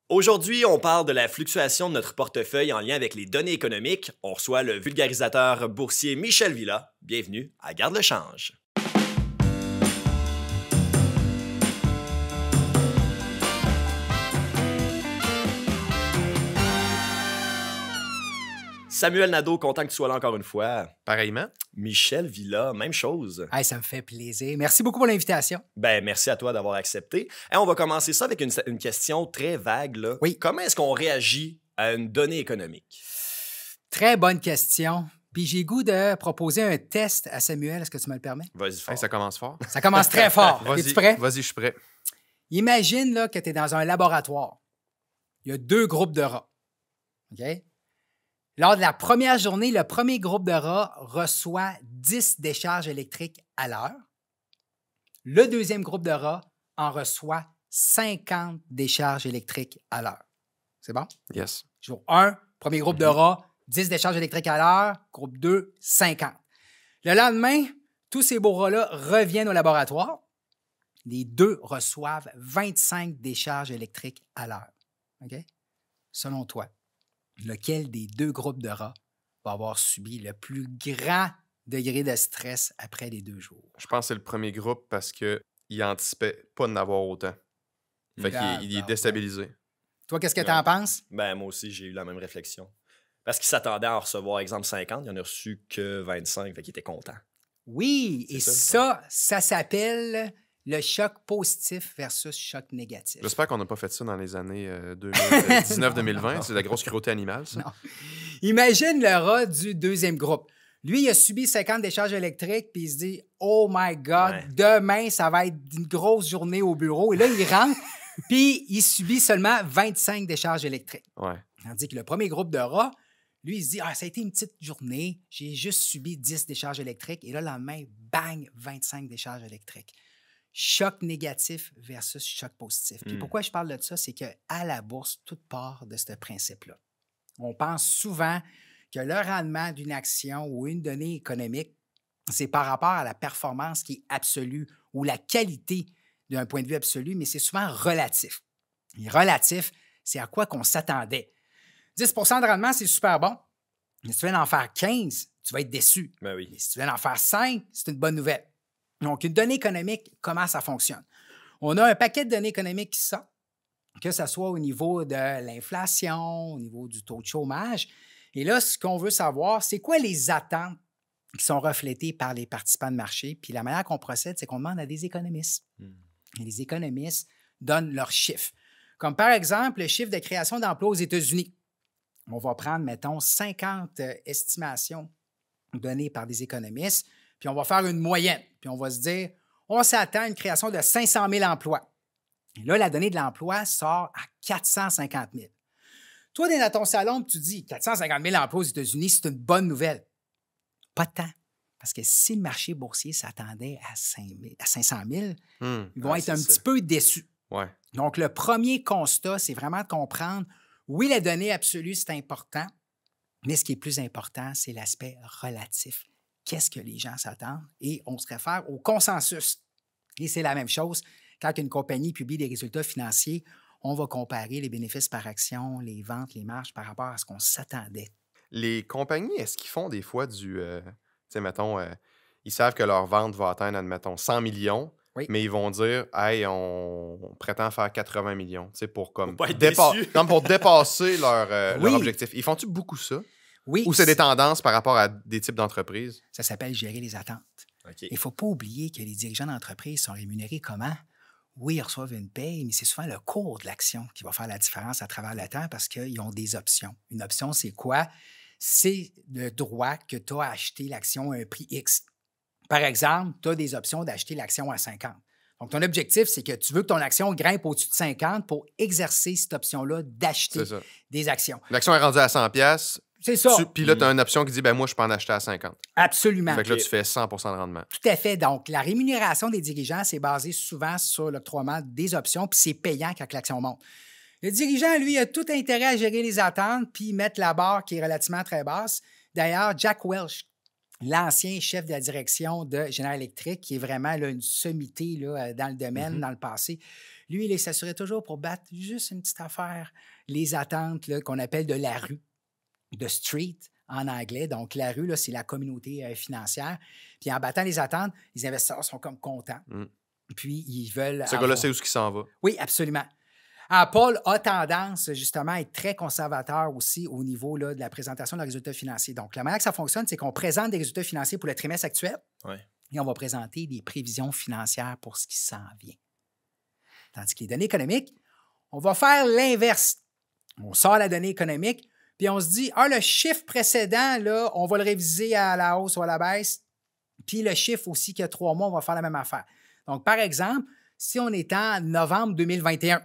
Aujourd'hui, on parle de la fluctuation de notre portefeuille en lien avec les données économiques. On reçoit le vulgarisateur boursier Michel Villa. Bienvenue à Garde le change. Samuel Nadeau, content que tu sois là encore une fois. Pareillement. Michel Villa, même chose. Hey, ça me fait plaisir. Merci beaucoup pour l'invitation. Ben, merci à toi d'avoir accepté. Et on va commencer ça avec une question très vague, là. Oui. Comment est-ce qu'on réagit à une donnée économique? Très bonne question. Puis j'ai goût de proposer un test à Samuel. Est-ce que tu me le permets? Vas-y fort. Hey, ça commence fort. Ça commence très fort. Es-tu prêt? Vas-y, je suis prêt. Imagine là, que tu es dans un laboratoire. Il y a 2 groupes de rats. OK? Lors de la première journée, le premier groupe de rats reçoit 10 décharges électriques à l'heure. Le deuxième groupe de rats en reçoit 50 décharges électriques à l'heure. C'est bon? Yes. Jour 1, premier groupe de rats, 10 décharges électriques à l'heure. Groupe 2, 50. Le lendemain, tous ces beaux rats-là reviennent au laboratoire. Les 2 reçoivent 25 décharges électriques à l'heure. OK? Selon toi, lequel des 2 groupes de rats va avoir subi le plus grand degré de stress après les 2 jours? Je pense que c'est le premier groupe parce qu'il n'anticipait pas d'en avoir autant. Fait qu'il est déstabilisé. Toi, qu'est-ce que tu en penses? Ben, moi aussi, j'ai eu la même réflexion. Parce qu'il s'attendait à en recevoir, exemple, 50, il en a reçu que 25, fait qu'il était content. Oui, C'est et ça, ça s'appelle le choc positif versus choc négatif. J'espère qu'on n'a pas fait ça dans les années 2019-2020. C'est de la grosse cruauté animale, ça. Non. Imagine le rat du deuxième groupe. Lui, il a subi 50 décharges électriques, puis il se dit « Oh my God, Ouais. demain, ça va être une grosse journée au bureau. » Et là, il rentre, puis il subit seulement 25 décharges électriques. Ouais. Tandis que le premier groupe de rats, lui, il se dit « Ah, ça a été une petite journée, j'ai juste subi 10 décharges électriques. » Et là, le lendemain, bang, 25 décharges électriques. Choc négatif versus choc positif. Puis pourquoi je parle de ça, c'est qu'à la bourse, tout part de ce principe-là. On pense souvent que le rendement d'une action ou une donnée économique, c'est par rapport à la performance qui est absolue ou la qualité d'un point de vue absolu, mais c'est souvent relatif. Et relatif, c'est à quoi qu'on s'attendait. 10 de rendement, c'est super bon. Mais si tu viens d'en faire 15, tu vas être déçu. Ben oui. Mais si tu viens d'en faire 5, c'est une bonne nouvelle. Donc, une donnée économique, comment ça fonctionne? On a un paquet de données économiques qui sortent, que ce soit au niveau de l'inflation, au niveau du taux de chômage. Et là, ce qu'on veut savoir, c'est quoi les attentes qui sont reflétées par les participants de marché. Puis la manière qu'on procède, c'est qu'on demande à des économistes. Et les économistes donnent leurs chiffres. Comme par exemple, le chiffre de création d'emplois aux États-Unis. On va prendre, mettons, 50 estimations données par des économistes, puis on va faire une moyenne. Puis on va se dire, on s'attend à une création de 500 000 emplois. Et là, la donnée de l'emploi sort à 450 000. Toi, tu es dans ton salon, puis tu dis 450 000 emplois aux États-Unis, c'est une bonne nouvelle. Pas tant. Parce que si le marché boursier s'attendait à 500 000, ils vont être un petit peu déçus. Ouais. Donc, le premier constat, c'est vraiment de comprendre, oui, la donnée absolue, c'est important, mais ce qui est plus important, c'est l'aspect relatif. Qu'est-ce que les gens s'attendent? Et on se réfère au consensus. Et c'est la même chose. Quand une compagnie publie des résultats financiers, on va comparer les bénéfices par action, les ventes, les marges par rapport à ce qu'on s'attendait. Les compagnies, est-ce qu'ils font des fois du... tu sais, mettons, ils savent que leur vente va atteindre, admettons, 100 millions, Oui. mais ils vont dire, hey, on prétend faire 80 millions, tu sais, pour comme... Pour pas être déçu. comme pour dépasser leur Oui. objectif. Ils font-tu beaucoup ça? Oui, Ou c'est des tendances par rapport à des types d'entreprises? ça s'appelle gérer les attentes. OK. Il ne faut pas oublier que les dirigeants d'entreprise sont rémunérés comment? Oui, ils reçoivent une paye, mais c'est souvent le cours de l'action qui va faire la différence à travers le temps parce qu'ils ont des options. Une option, c'est quoi? C'est le droit que tu as à acheter l'action à un prix X. Par exemple, tu as des options d'acheter l'action à 50. Donc, ton objectif, c'est que tu veux que ton action grimpe au-dessus de 50 pour exercer cette option-là d'acheter C'est ça. des actions. L'action est rendue à 100 pièces. C'est ça. Puis là, tu as une option qui dit, ben moi, je peux en acheter à 50. Absolument. Fait que là, tu fais 100 de rendement. Tout à fait. Donc, la rémunération des dirigeants, c'est basé souvent sur l'octroiement des options, puis c'est payant quand l'action monte. Le dirigeant, lui, a tout intérêt à gérer les attentes puis mettre la barre qui est relativement très basse. D'ailleurs, Jack Welch, l'ancien chef de la direction de General Electric, qui est vraiment là, une sommité là, dans le domaine, dans le passé, Lui, il s'assurait toujours pour battre juste une petite affaire, les attentes là, qu'on appelle de la rue, de street en anglais. Donc, la rue, là, c'est la communauté financière. Puis en battant les attentes, les investisseurs sont comme contents. Puis ils veulent... Ce gars-là sait où il s'en va. Oui, absolument. Paul a tendance, justement, à être très conservateur aussi au niveau là, de la présentation de résultats financiers. Donc, la manière que ça fonctionne, c'est qu'on présente des résultats financiers pour le trimestre actuel et on va présenter des prévisions financières pour ce qui s'en vient. Tandis que les données économiques, on va faire l'inverse. On sort la donnée économique, puis on se dit, le chiffre précédent, là, on va le réviser à la hausse ou à la baisse, puis le chiffre aussi qu'il y a 3 mois, on va faire la même affaire. Donc, par exemple, si on est en novembre 2021,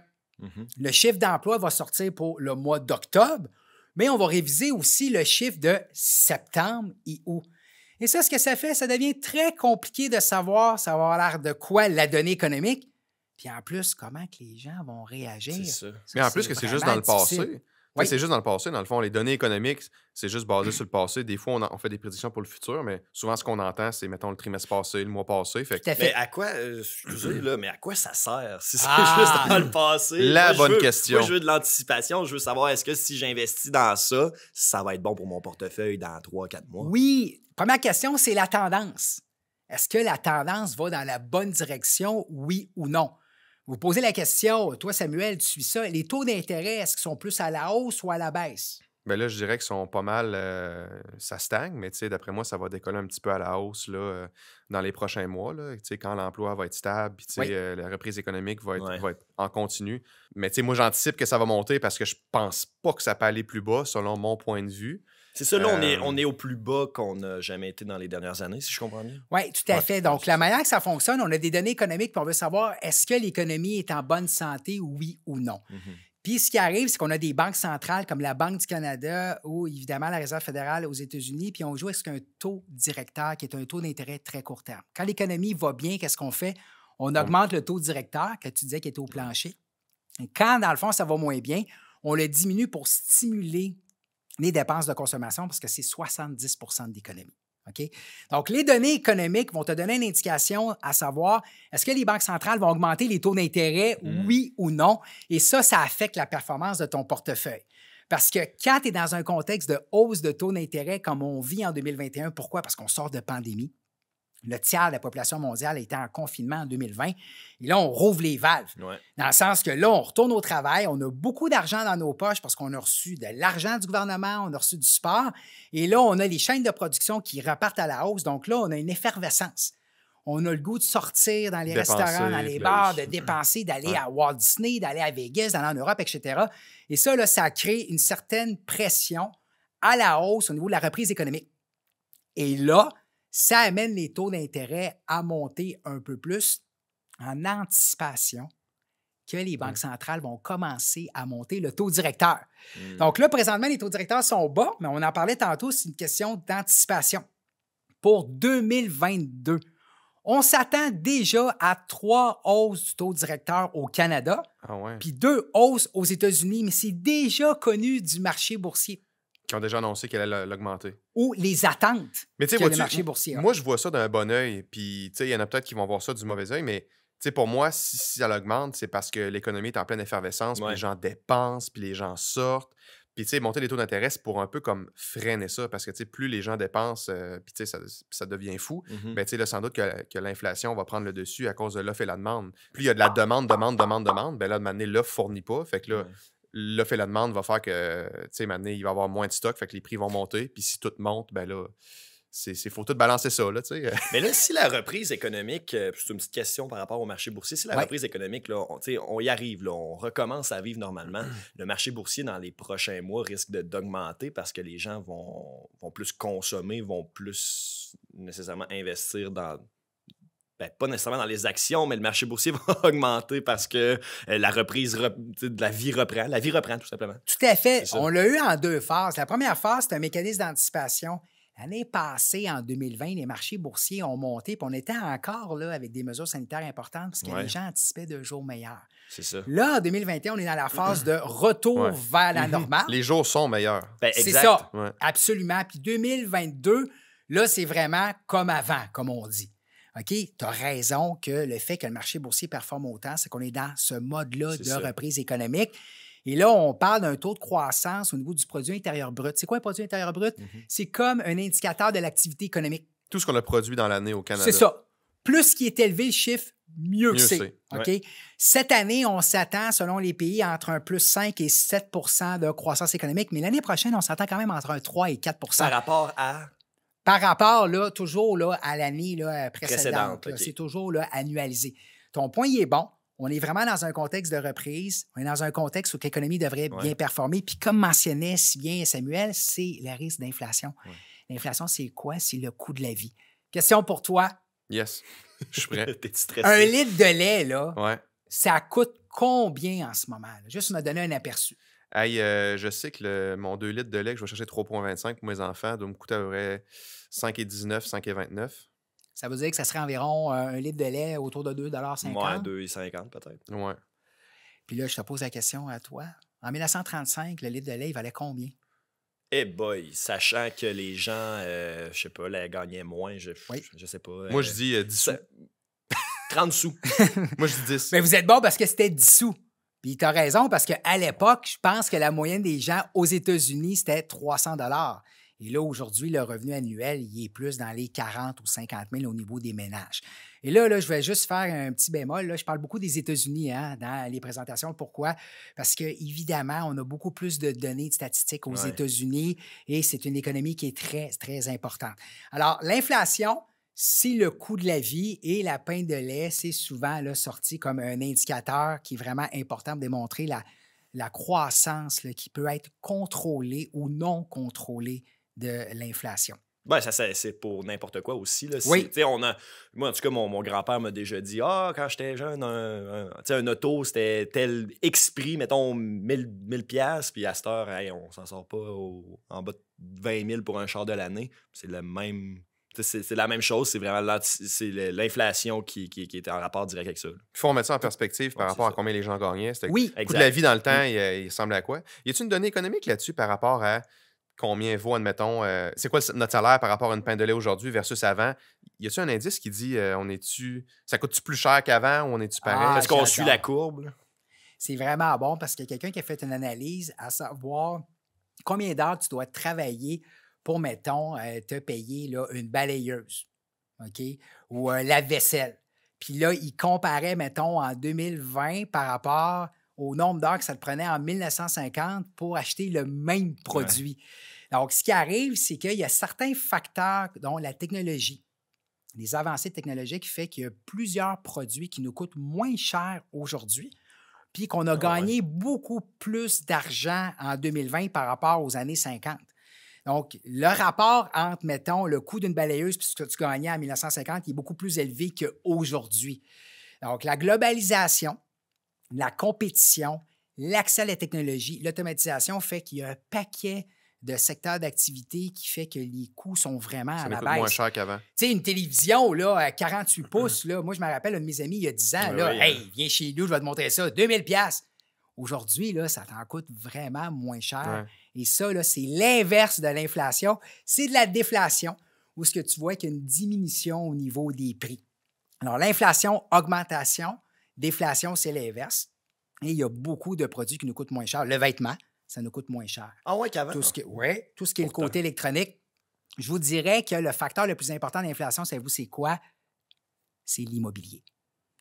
le chiffre d'emploi va sortir pour le mois d'octobre, mais on va réviser aussi le chiffre de septembre et août. Et ça, ce que ça fait, ça devient très compliqué de savoir, ça va avoir l'air de quoi la donnée économique, puis en plus, comment que les gens vont réagir. C'est ça. Mais en plus que c'est juste dans le passé. Oui. C'est juste dans le passé. Dans le fond, les données économiques, c'est juste basé sur le passé. Des fois, on fait des prédictions pour le futur, mais souvent, ce qu'on entend, c'est, mettons, le trimestre passé, le mois passé. Fait que... Tout à fait. Mais à quoi, excusez, là, mais à quoi ça sert si c'est juste dans le passé? La bonne question. Moi, je veux de l'anticipation. Je veux savoir, est-ce que si j'investis dans ça, ça va être bon pour mon portefeuille dans 3-4 mois? Oui. Première question, c'est la tendance. Est-ce que la tendance va dans la bonne direction, oui ou non? Vous posez la question, toi, Samuel, tu suis ça, les taux d'intérêt, est-ce qu'ils sont plus à la hausse ou à la baisse? Bien là, je dirais qu'ils sont pas mal... ça stagne, mais d'après moi, ça va décoller un petit peu à la hausse là, dans les prochains mois. Là, quand l'emploi va être stable, puis la reprise économique va être en continu. Mais moi, j'anticipe que ça va monter parce que je pense pas que ça peut aller plus bas, selon mon point de vue. C'est ça, là, on est au plus bas qu'on n'a jamais été dans les dernières années, si je comprends bien. Oui, tout à fait. Donc, la manière que ça fonctionne, on a des données économiques, puis on veut savoir est-ce que l'économie est en bonne santé, oui ou non. Puis, ce qui arrive, c'est qu'on a des banques centrales comme la Banque du Canada ou, évidemment, la Réserve fédérale aux États-Unis, puis on joue avec un taux directeur qui est un taux d'intérêt très court terme. Quand l'économie va bien, qu'est-ce qu'on fait? On augmente le taux directeur, que tu disais qui était au plancher. Et quand, dans le fond, ça va moins bien, on le diminue pour stimuler les dépenses de consommation parce que c'est 70 de l'économie. OK? Donc, les données économiques vont te donner une indication à savoir est-ce que les banques centrales vont augmenter les taux d'intérêt, oui ou non? Et ça affecte la performance de ton portefeuille. Parce que quand tu es dans un contexte de hausse de taux d'intérêt comme on vit en 2021, pourquoi? Parce qu'on sort de pandémie. Le tiers de la population mondiale était en confinement en 2020. Et là, on rouvre les valves. Ouais. Dans le sens que là, on retourne au travail, on a beaucoup d'argent dans nos poches parce qu'on a reçu de l'argent du gouvernement, on a reçu du support. Et là, on a les chaînes de production qui repartent à la hausse. Donc là, on a une effervescence. On a le goût de sortir dans les restaurants, dans les bars, de dépenser, d'aller à Walt Disney, d'aller à Vegas, d'aller en Europe, etc. Et ça, là, ça crée une certaine pression à la hausse au niveau de la reprise économique. Et là, ça amène les taux d'intérêt à monter un peu plus en anticipation que les banques centrales vont commencer à monter le taux directeur. Donc là, présentement, les taux directeurs sont bas, mais on en parlait tantôt, c'est une question d'anticipation. Pour 2022, on s'attend déjà à 3 hausses du taux directeur au Canada, puis 2 hausses aux États-Unis, mais c'est déjà connu du marché boursier. Qui ont déjà annoncé qu'elle allait l'augmenter. Ou les attentes que le marché boursier a. Moi, je vois ça d'un bon œil. Puis, il y en a peut-être qui vont voir ça du mauvais œil, mais pour moi, si elle augmente, c'est parce que l'économie est en pleine effervescence, puis les gens dépensent, puis les gens sortent. Puis, monter les taux d'intérêt, c'est pour un peu comme freiner ça, parce que, plus les gens dépensent, puis, ça devient fou, bien, sans doute que l'inflation va prendre le dessus à cause de l'offre et la demande. Plus il y a de la demande, bien là, de manière, l'offre ne fournit pas. Fait que là, l'offre et la demande va faire que, maintenant, il va y avoir moins de stock, fait que les prix vont monter. Puis si tout monte, ben là, faut tout balancer ça, là, tu sais. Mais là, si la reprise économique, c'est une petite question par rapport au marché boursier, si la reprise économique, là, on y arrive, là, on recommence à vivre normalement, le marché boursier, dans les prochains mois, risque d'augmenter parce que les gens vont plus consommer, vont plus nécessairement investir dans... pas nécessairement dans les actions, mais le marché boursier va augmenter parce que la reprise de la vie reprend. La vie reprend, tout simplement. Tout à fait. On l'a eu en 2 phases. La première phase, c'est un mécanisme d'anticipation. L'année passée, en 2020, les marchés boursiers ont monté, puis on était encore là avec des mesures sanitaires importantes parce que les gens anticipaient de jours meilleurs. C'est ça. Là, en 2021, on est dans la phase de retour vers la normale. Les jours sont meilleurs. C'est ça, absolument. Puis 2022, là, c'est vraiment comme avant, comme on dit. OK, tu as raison que le fait que le marché boursier performe autant, c'est qu'on est dans ce mode-là de reprise économique. Et là, on parle d'un taux de croissance au niveau du produit intérieur brut. C'est quoi un produit intérieur brut? C'est comme un indicateur de l'activité économique. Tout ce qu'on a produit dans l'année au Canada. C'est ça. Plus qui est élevé le chiffre, mieux c'est. OK? Ouais. Cette année, on s'attend, selon les pays, entre un plus 5 et 7 de croissance économique, mais l'année prochaine, on s'attend quand même entre un 3 et 4 Par rapport à... Par rapport, là, toujours là, à l'année là, précédente. Okay. C'est toujours là, annualisé. Ton point, il est bon. On est vraiment dans un contexte de reprise. On est dans un contexte où l'économie devrait bien performer. Puis comme mentionnait si bien Samuel, c'est le risque d'inflation. Ouais. L'inflation, c'est quoi? C'est le coût de la vie. Question pour toi. Yes, je suis prêt. T'es stressé? Un litre de lait, là, ouais. ça coûte combien en ce moment? Là? Juste me donner un aperçu. Hey, je sais que mon 2 litres de lait que je vais chercher 3,25 pour mes enfants doit me coûter à peu près 5,19, 5,29. Ça veut dire que ça serait environ un litre de lait autour de 2,50 $. Ouais, 2,50 peut-être. Ouais. Puis là, je te pose la question à toi. En 1935, le litre de lait, il valait combien? Eh boy, sachant que les gens, je sais pas, les gagnaient moins, je sais pas. Moi, je dis 10 sous. 30 sous. Moi, je dis 10. Mais vous êtes bon parce que c'était 10 sous. Puis tu as raison parce qu'à l'époque, je pense que la moyenne des gens aux États-Unis, c'était 300 $. Et là, aujourd'hui, le revenu annuel, il est plus dans les 40 ou 50 000 au niveau des ménages. Et là, je vais juste faire un petit bémol. Là, je parle beaucoup des États-Unis dans les présentations. Pourquoi? Parce qu'évidemment, on a beaucoup plus de données de statistiques aux États-Unis et c'est une économie qui est très, très importante. Alors, l'inflation, c'est le coût de la vie et la pinte de lait, c'est souvent là, sorti comme un indicateur qui est vraiment important pour démontrer la croissance là, qui peut être contrôlée ou non contrôlée de l'inflation. Ben, ça, c'est pour n'importe quoi aussi. Là. Oui. Moi, en tout cas, mon grand-père m'a déjà dit quand j'étais jeune, un auto, c'était tel X prix, mettons 1000 $, puis à cette heure, on s'en sort pas en bas de 20 000 pour un char de l'année. C'est le même. C'est la même chose, c'est vraiment l'inflation qui est en rapport direct avec ça. Il faut remettre ça en perspective par rapport à combien les gens gagnaient. Oui, le coût de la vie dans le temps, il ressemblait à quoi? Y a-t-il une donnée économique là-dessus par rapport à combien vaut, admettons, c'est quoi notre salaire par rapport à une pinte de lait aujourd'hui versus avant? Y a-t-il un indice qui dit ça coûte-tu plus cher qu'avant ou on est-tu pareil? Est-ce qu'on suit la courbe? Là? C'est vraiment bon parce qu'il y a quelqu'un qui a fait une analyse à savoir combien d'heures tu dois travailler pour, mettons, te payer là, une balayeuse, OK? Ou un lave-vaisselle. Puis là, il comparait, mettons, en 2020 par rapport au nombre d'heures que ça te prenait en 1950 pour acheter le même produit. Ouais. Donc, ce qui arrive, c'est qu'il y a certains facteurs, dont la technologie, les avancées technologiques, qui fait qu'il y a plusieurs produits qui nous coûtent moins cher aujourd'hui, puis qu'on a gagné beaucoup plus d'argent en 2020 par rapport aux années 50. Donc, le rapport entre, mettons, le coût d'une balayeuse et ce que tu gagnais en 1950 est beaucoup plus élevé qu'aujourd'hui. Donc, la globalisation, la compétition, l'accès à la technologie, l'automatisation fait qu'il y a un paquet de secteurs d'activité qui fait que les coûts sont vraiment à la baisse. Moins cher qu'avant. Tu sais, une télévision là, à 48 pouces, là, moi, je me rappelle un de mes amis il y a 10 ans, là, hey, viens chez nous, je vais te montrer ça, 2000 $. Aujourd'hui, là, ça t'en coûte vraiment moins cher. Ouais. Et ça, là, c'est l'inverse de l'inflation. C'est de la déflation, où ce que tu vois qu'il y a une diminution au niveau des prix. Alors, l'inflation, augmentation. Déflation, c'est l'inverse. Et il y a beaucoup de produits qui nous coûtent moins cher. Le vêtement, ça nous coûte moins cher. Ah ouais, qu'avant? Tout ce qui est le côté électronique. Je vous dirais que le facteur le plus important de l'inflation, savez-vous, c'est quoi? C'est l'immobilier.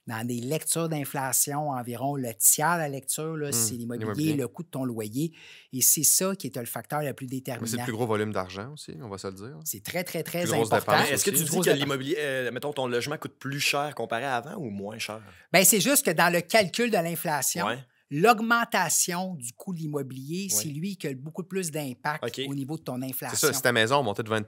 Dans des lectures d'inflation, environ le tiers de la lecture, c'est l'immobilier, le coût de ton loyer. Et c'est ça qui est le facteur le plus déterminant. Mais c'est le plus gros volume d'argent aussi, on va se le dire. C'est très, très, très important. Est-ce que tu dis que l'immobilier, mettons, ton logement coûte plus cher comparé à avant ou moins cher? Bien, c'est juste que dans le calcul de l'inflation, l'augmentation du coût de l'immobilier, c'est lui qui a beaucoup plus d'impact au niveau de ton inflation. C'est ça, si ta maison montait de 20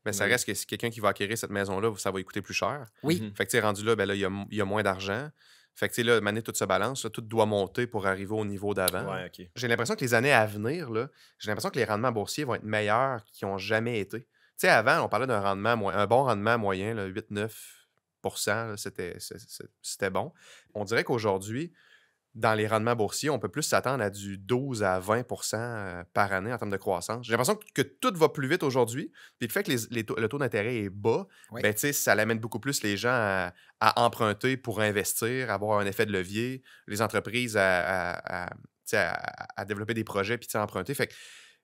bien, ça reste que si quelqu'un qui va acquérir cette maison-là, ça va lui coûter plus cher. Oui. Fait que tu es rendu là, ben là, il y a moins d'argent. Fait que tu sais, là, maintenant, tout se balance, là, tout doit monter pour arriver au niveau d'avant. Ouais, okay. J'ai l'impression que les années à venir, là, j'ai l'impression que les rendements boursiers vont être meilleurs qu'ils n'ont jamais été. Tu sais, avant, on parlait d'un rendement, un bon rendement moyen, 8-9 %, c'était bon. On dirait qu'aujourd'hui, dans les rendements boursiers, on peut plus s'attendre à du 12 à 20 par année en termes de croissance. J'ai l'impression que tout va plus vite aujourd'hui. Puis le fait que le taux d'intérêt est bas, Oui. ben, ça l'amène beaucoup plus les gens à emprunter pour investir, avoir un effet de levier, les entreprises à développer des projets puis à emprunter. Fait que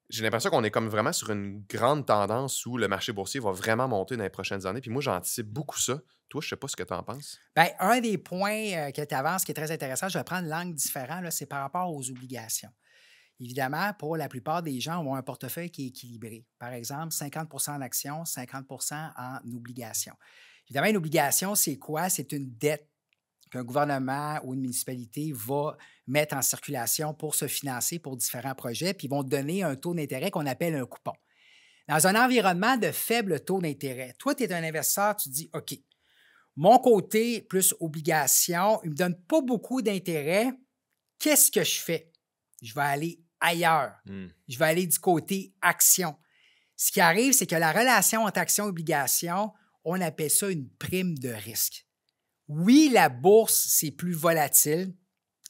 j'ai l'impression qu'on est comme vraiment sur une grande tendance où le marché boursier va vraiment monter dans les prochaines années. Puis moi, j'anticipe beaucoup ça. Toi, je ne sais pas ce que tu en penses. Bien, un des points que tu avances qui est très intéressant, je vais prendre l'angle différent, là, c'est par rapport aux obligations. Évidemment, pour la plupart des gens, on a un portefeuille qui est équilibré. Par exemple, 50 en actions, 50 en obligations. Évidemment, une obligation, c'est quoi? C'est une dette qu'un gouvernement ou une municipalité va mettre en circulation pour se financer pour différents projets, puis ils vont donner un taux d'intérêt qu'on appelle un coupon. Dans un environnement de faible taux d'intérêt, toi, tu es un investisseur, tu te dis, OK, mon côté plus obligation, il ne me donne pas beaucoup d'intérêt. Qu'est-ce que je fais? Je vais aller ailleurs. Je vais aller du côté action. Ce qui arrive, c'est que la relation entre action et obligation, on appelle ça une prime de risque. Oui, la bourse, c'est plus volatile,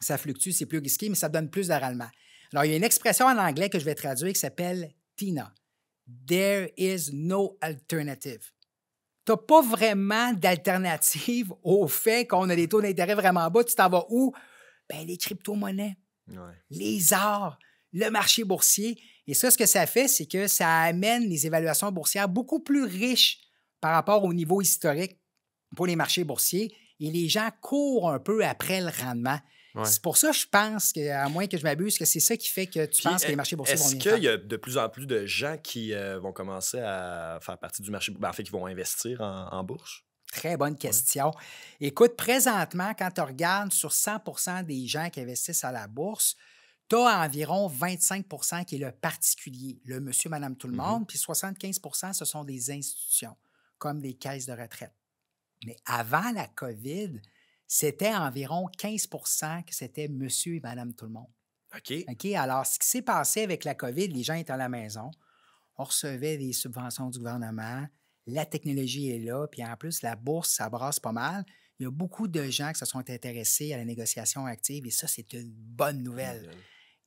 ça fluctue, c'est plus risqué, mais ça donne plus de rendement. Alors, il y a une expression en anglais que je vais traduire qui s'appelle TINA. There is no alternative. Tu n'as pas vraiment d'alternative au fait qu'on a des taux d'intérêt vraiment bas. Tu t'en vas où? Bien, les crypto-monnaies, les arts, le marché boursier. Et ça, ce que ça fait, c'est que ça amène les évaluations boursières beaucoup plus riches par rapport au niveau historique pour les marchés boursiers. Et les gens courent un peu après le rendement. Ouais. C'est pour ça, je pense, à moins que je m'abuse, que c'est ça qui fait que tu penses que les marchés boursiers vont bien faire. Est-ce qu'il y a de plus en plus de gens qui vont commencer à faire partie du marché, en fait, qui vont investir en bourse? Très bonne question. Ouais. Écoute, présentement, quand tu regardes sur 100 des gens qui investissent à la bourse, tu as environ 25 qui est le particulier, le monsieur, madame, tout le monde, puis 75 ce sont des institutions, comme des caisses de retraite. Mais avant la COVID, c'était environ 15 que c'était monsieur et madame tout le monde. OK. Alors, ce qui s'est passé avec la COVID, les gens étaient à la maison, on recevait des subventions du gouvernement, la technologie est là, puis en plus, la bourse, ça brasse pas mal. Il y a beaucoup de gens qui se sont intéressés à la négociation active et ça, c'est une bonne nouvelle.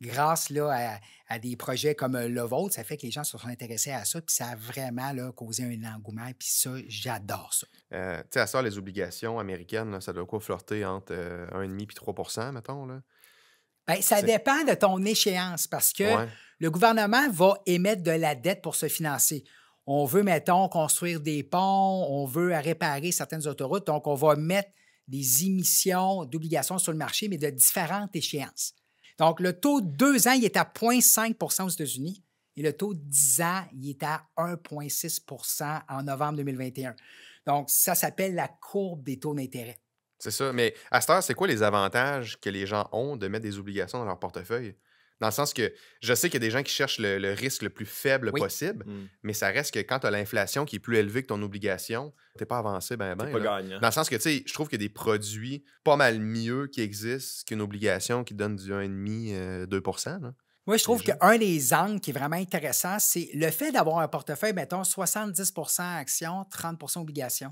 Grâce là, à des projets comme le vôtre, ça fait que les gens se sont intéressés à ça, puis ça a vraiment là, causé un engouement, puis ça, j'adore ça. Tu sais, à ça, les obligations américaines, là, ça doit quoi flirter entre 1,5 et 3 mettons, là? Bien, ça dépend de ton échéance, parce que le gouvernement va émettre de la dette pour se financer. On veut, mettons, construire des ponts, on veut réparer certaines autoroutes, donc on va mettre des émissions d'obligations sur le marché, mais de différentes échéances. Donc, le taux de 2 ans, il est à 0,5 aux États-Unis et le taux de 10 ans, il est à 1,6 en novembre 2021. Donc, ça s'appelle la courbe des taux d'intérêt. C'est ça. Mais à cette heure, c'est quoi les avantages que les gens ont de mettre des obligations dans leur portefeuille? Dans le sens que je sais qu'il y a des gens qui cherchent le risque le plus faible possible, mais ça reste que quand tu as l'inflation qui est plus élevée que ton obligation, tu n'es pas avancé ben. T'es pas gagnant. Dans le sens que, tu sais, je trouve qu'il y a des produits pas mal mieux qui existent qu'une obligation qui donne du 1,5, 2 là. Moi, je trouve qu'un des angles qui est vraiment intéressant, c'est le fait d'avoir un portefeuille, mettons, 70 actions, 30 obligations.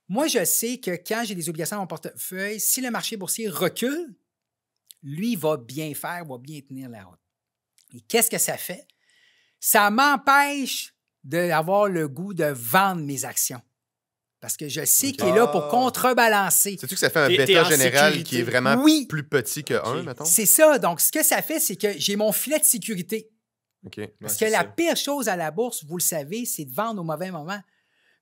Moi, je sais que quand j'ai des obligations dans mon portefeuille, si le marché boursier recule, lui va bien faire, va bien tenir la route. Et qu'est-ce que ça fait? Ça m'empêche d'avoir le goût de vendre mes actions. Parce que je sais qu'il est là pour contrebalancer. Sais-tu que ça fait un bêta général qui est vraiment plus petit que 1, mettons? C'est ça. Donc, ce que ça fait, c'est que j'ai mon filet de sécurité. Parce que la pire chose à la bourse, vous le savez, c'est de vendre au mauvais moment.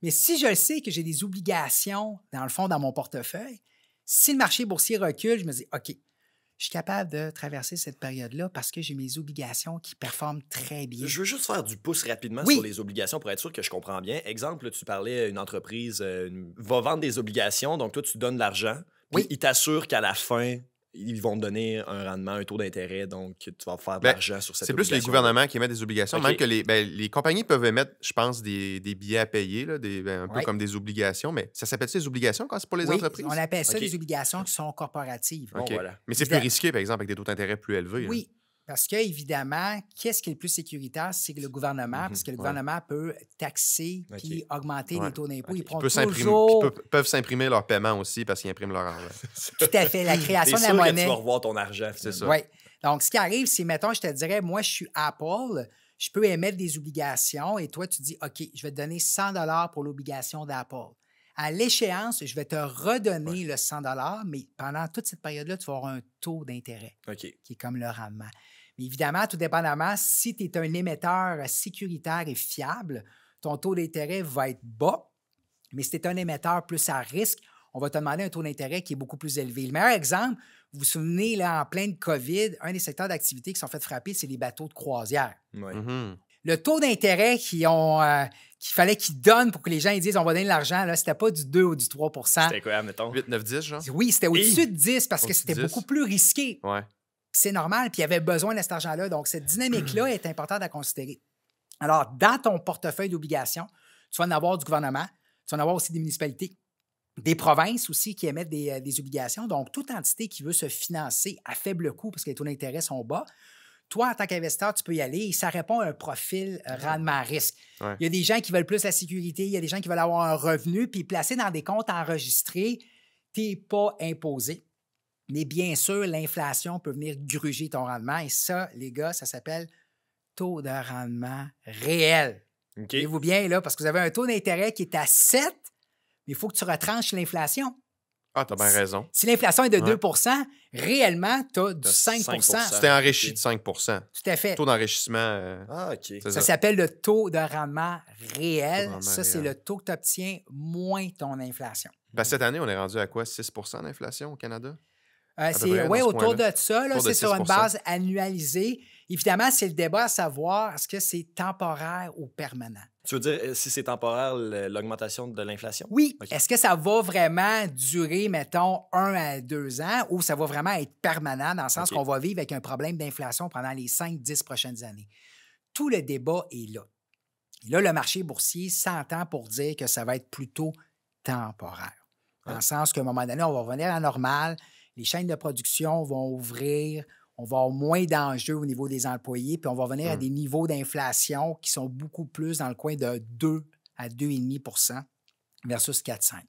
Mais si je sais que j'ai des obligations, dans le fond, dans mon portefeuille, si le marché boursier recule, je me dis, OK, je suis capable de traverser cette période-là parce que j'ai mes obligations qui performent très bien. Je veux juste faire du pouce rapidement sur les obligations pour être sûr que je comprends bien. Exemple, tu parlais, une entreprise va vendre des obligations, donc toi, tu donnes de l'argent, puis ils t'assurent qu'à la fin, ils vont te donner un rendement, un taux d'intérêt, donc tu vas faire de l'argent sur cette obligation. C'est plus les gouvernements qui émettent des obligations, même que les compagnies peuvent émettre, je pense, des billets à payer, là, un peu comme des obligations, mais ça s'appelle-tu des obligations quand c'est pour les entreprises? On appelle ça des obligations qui sont corporatives. Voilà. Mais c'est plus risqué, par exemple, avec des taux d'intérêt plus élevés. Oui, Parce qu'évidemment, qu'est-ce qui est le plus sécuritaire? C'est que le gouvernement, parce que le gouvernement peut taxer puis augmenter les taux d'impôt. Ils pourront toujours... peuvent s'imprimer leur paiement aussi parce qu'ils impriment leur argent. Tout à fait. La création de la monnaie. monnaie. Tu vas revoir ton argent, c'est ça. Oui. Donc, ce qui arrive, c'est, mettons, je te dirais, moi, je suis Apple, je peux émettre des obligations et toi, tu dis, OK, je vais te donner 100 $ pour l'obligation d'Apple. À l'échéance, je vais te redonner le 100 $ mais pendant toute cette période-là, tu vas avoir un taux d'intérêt qui est comme le rendement. Mais évidemment, tout dépendamment, si tu es un émetteur sécuritaire et fiable, ton taux d'intérêt va être bas. Mais si tu es un émetteur plus à risque, on va te demander un taux d'intérêt qui est beaucoup plus élevé. Le meilleur exemple, vous vous souvenez, là, en pleine COVID, un des secteurs d'activité qui sont fait frapper, c'est les bateaux de croisière. Ouais. Le taux d'intérêt qu'il fallait qu'ils donnent pour que les gens ils disent on va donner de l'argent, ce n'était pas du 2 ou du 3 %. C'était quoi, mettons? 8, 9, 10, genre? Oui, c'était au-dessus de 10 parce que c'était beaucoup plus risqué. Ouais. C'est normal, puis il y avait besoin de cet argent-là. Donc, cette dynamique-là est importante à considérer. Alors, dans ton portefeuille d'obligations, tu vas en avoir du gouvernement, tu vas en avoir aussi des municipalités, des provinces aussi qui émettent des obligations. Donc, toute entité qui veut se financer à faible coût parce que les taux d'intérêt sont bas, toi, en tant qu'investisseur, tu peux y aller et ça répond à un profil rendement-risque. Ouais. Il y a des gens qui veulent plus la sécurité, il y a des gens qui veulent avoir un revenu, puis placer dans des comptes enregistrés, tu n'es pas imposé. Mais bien sûr, l'inflation peut venir gruger ton rendement et ça, les gars, ça s'appelle taux de rendement réel. Voyez-vous bien, là, parce que vous avez un taux d'intérêt qui est à 7, mais il faut que tu retranches l'inflation. Ah, t'as bien raison. Si l'inflation est de 2 réellement, tu as du 5 Tu t'es enrichi de 5 Tout à fait. Taux d'enrichissement. Ça s'appelle le taux de rendement réel. C'est le taux que tu obtiens moins ton inflation. Ben, cette année, on est rendu à quoi? 6 d'inflation au Canada? Oui, autour de ça. C'est sur une base annualisée. Évidemment, c'est le débat à savoir est-ce que c'est temporaire ou permanent. Tu veux dire, si c'est temporaire, l'augmentation de l'inflation? Oui. Okay. Est-ce que ça va vraiment durer, mettons, 1 à 2 ans ou ça va vraiment être permanent dans le sens qu'on va vivre avec un problème d'inflation pendant les 5-10 prochaines années? Tout le débat est là. Et là, le marché boursier s'entend pour dire que ça va être plutôt temporaire. Dans le sens qu'à un moment donné, on va revenir à la normale, les chaînes de production vont ouvrir, on va avoir moins d'enjeux au niveau des employés, puis on va revenir à des niveaux d'inflation qui sont beaucoup plus dans le coin de 2 à 2,5 % versus 4-5.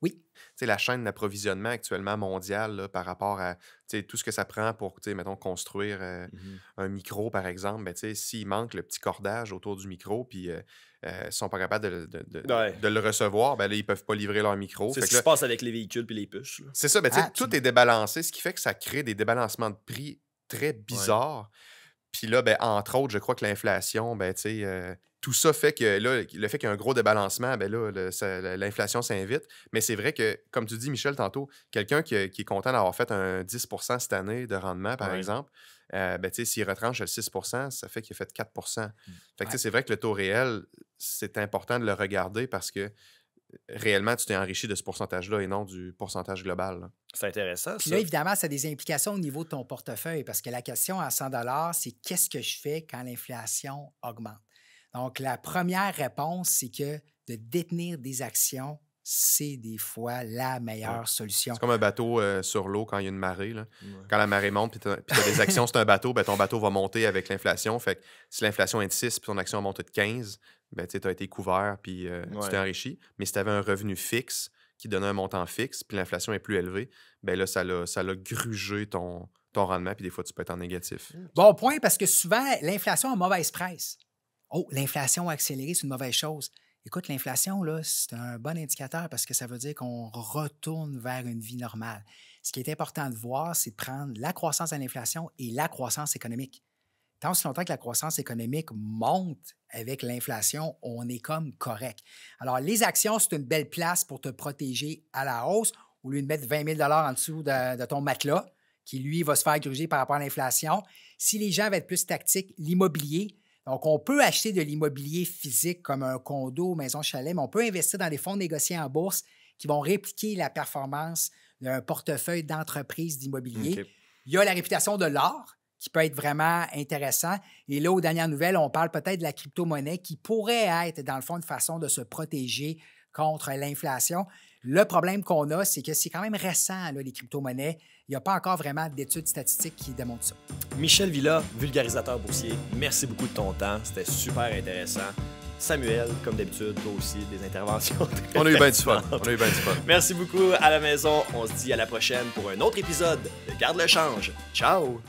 Oui. Tu sais, la chaîne d'approvisionnement actuellement mondiale là, par rapport à tout ce que ça prend pour, mettons, construire un micro, par exemple, ben, s'il manque le petit cordage autour du micro, puis ils ne sont pas capables de le recevoir, ben, là, ils ne peuvent pas livrer leur micro. C'est ce qui se passe avec les véhicules et les puces. C'est ça, ben, tout est débalancé, ce qui fait que ça crée des débalancements de prix très bizarres. Puis là, ben, entre autres, je crois que l'inflation, ben, tout ça fait que là, le fait qu'il y a un gros débalancement, ben là, l'inflation s'invite. Mais c'est vrai que, comme tu dis, Michel, tantôt, quelqu'un qui est content d'avoir fait un 10 % cette année de rendement, par exemple, ben, s'il retranche le 6 % ça fait qu'il a fait 4 %. Fait que c'est vrai que le taux réel, c'est important de le regarder parce que réellement, tu t'es enrichi de ce pourcentage-là et non du pourcentage global. Là. C'est intéressant, Puis là, évidemment, ça a des implications au niveau de ton portefeuille parce que la question à 100 $, c'est qu'est-ce que je fais quand l'inflation augmente? Donc, la première réponse, c'est que de détenir des actions, c'est des fois la meilleure solution. C'est comme un bateau sur l'eau quand il y a une marée. Là. Quand la marée monte puis tu as des actions, c'est un bateau, ben, ton bateau va monter avec l'inflation. Fait que si l'inflation est de 6 puis ton action monte de 15, ben, tu as été couvert puis tu t'es enrichi. Mais si tu avais un revenu fixe qui donnait un montant fixe puis l'inflation est plus élevée, ben là, ça l'a grugé ton rendement puis des fois, tu peux être en négatif. Bon point, parce que souvent, l'inflation a mauvaise presse. Oh, l'inflation a accéléré, c'est une mauvaise chose. Écoute, l'inflation, là, c'est un bon indicateur parce que ça veut dire qu'on retourne vers une vie normale. Ce qui est important de voir, c'est de prendre la croissance de l'inflation et la croissance économique. Tant aussi longtemps que la croissance économique monte avec l'inflation, on est comme correct. Alors, les actions, c'est une belle place pour te protéger à la hausse au lieu de mettre 20 000 $ en dessous de ton matelas, qui, lui, va se faire gruger par rapport à l'inflation. Si les gens veulent être plus tactiques, l'immobilier. Donc, on peut acheter de l'immobilier physique comme un condo, maison, chalet, mais on peut investir dans des fonds négociés en bourse qui vont répliquer la performance d'un portefeuille d'entreprises d'immobilier. Okay. Il y a la réputation de l'or qui peut être vraiment intéressant. Et là, aux dernières nouvelles, on parle peut-être de la crypto-monnaie qui pourrait être, dans le fond, une façon de se protéger contre l'inflation. Le problème qu'on a, c'est que c'est quand même récent, là, les crypto-monnaies. Il n'y a pas encore vraiment d'études statistiques qui démontrent ça. Michel Villa, vulgarisateur boursier, merci beaucoup de ton temps. C'était super intéressant. Samuel, comme d'habitude, toi aussi, des interventions. On a eu bien du fun. Merci beaucoup à la maison. On se dit à la prochaine pour un autre épisode de Garde le change. Ciao!